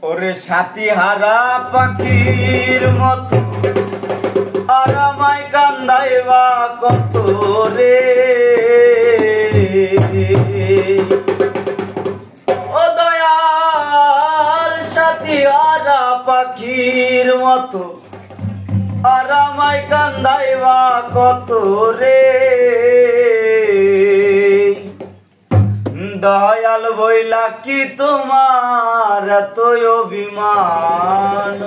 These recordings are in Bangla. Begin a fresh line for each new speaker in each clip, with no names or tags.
ওরে সাথী হারা পাখির মতো আর আমায় কান্দাইবা কত রে, ও দয়াল সাথী হারা পাখির মতো আর আমায় কান্দাইবা কত রে। দয়াল বইলা কি তোমার এত অভিমান,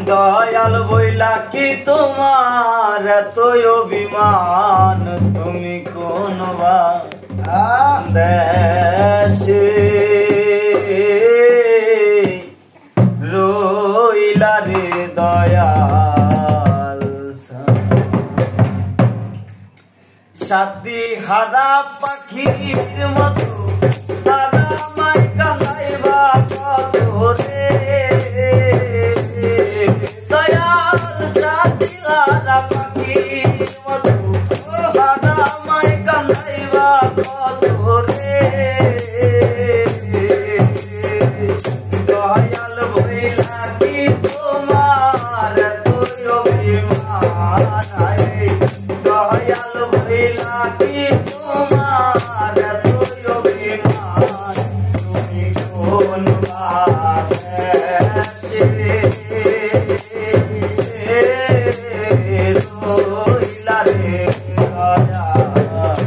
দয়াল বইলা কি তোমার এত অভিমান, তুমি কোন দেশে রইলা রে দয়াল। সাথী হারা পাখির মতো তারা আমায় কাঁদাইবা কত রে, দয়াল সাথী হারা পাখির মতো তারা আমায় কাঁদাইবা কত রে। দয়াল বইলা কি তোমার এত অভিমান, দয়াল বইলা কি তোমার এত অভিমান, তুমি কোন দেশে রইলা রে দয়াল,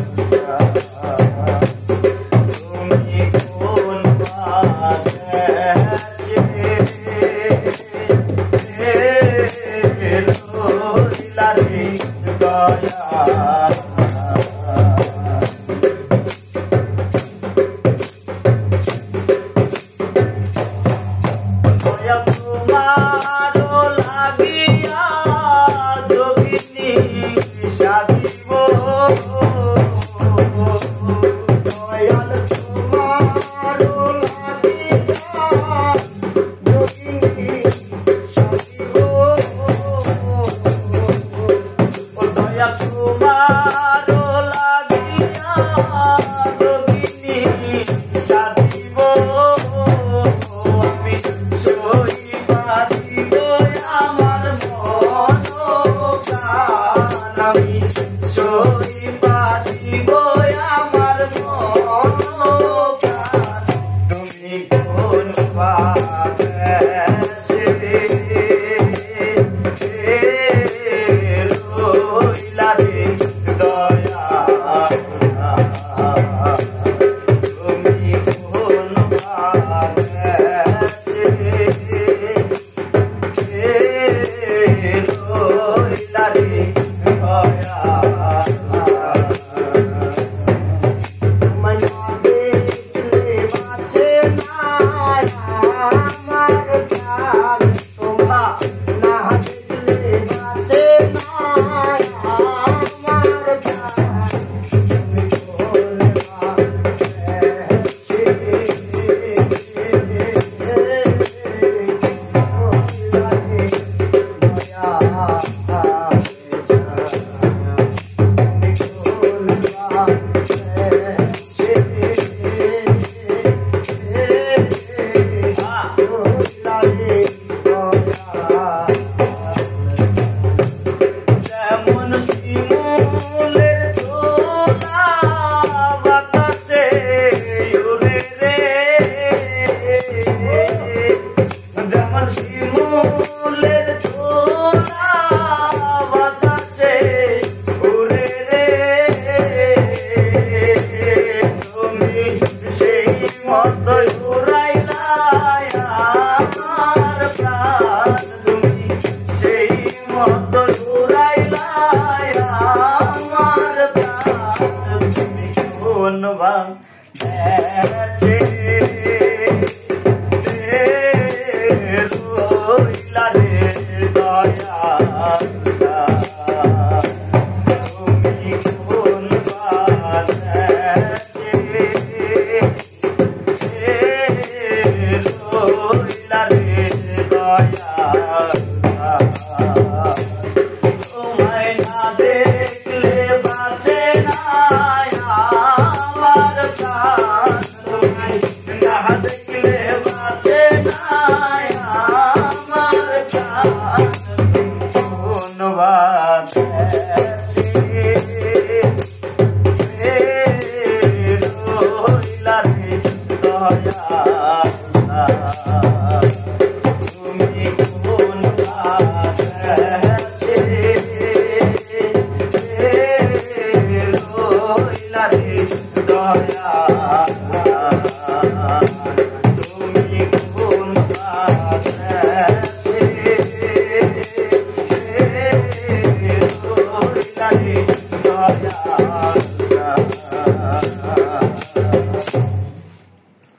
তুমি কোন দেশে রইলা রে দয়াল। তোমারও লাগিয়া যোগিনী সাধিব, দয়াল তোমারও লাগিয়া যোগিনী সাধিব, দয়াল তোমারও লাগিয়া যোগিনী সাধিব, আমি সইবা দিব আমার মন প্রাণ, আমি সইবা দিব আমার মন প্রাণ, তুমি কোন দেশে রইলা রে দয়াল, তুমি কোন দেশে রইলা রে দয়াল। তোমায় না দেখলে বাঁচে না আমার প্রাণ, তোমায় না দেখলে বাঁচে না আমার প্রাণ, তুমি কোন দেশে রইলা রে দয়াল, তুমি কোন দেশে রইলা রে দয়াল। যেমন শিমুলের দোলা বাতাসে উড়ে রে, যেমন শিমুলের দোলা বাতাসে উড়ে রে, তুমি সেই মতো উড়াইলা আমার প্রাণ, তুমি সেই মতো উড়াইলা আমার প্রাণ, তুমি কোন দেশে রইলা রে দয়াল, তুমি কোন দেশে রইলা রে দয়াল। তোমায় না দেখলে বাঁচে না আমার প্রাণ, না দেখলে বাঁচে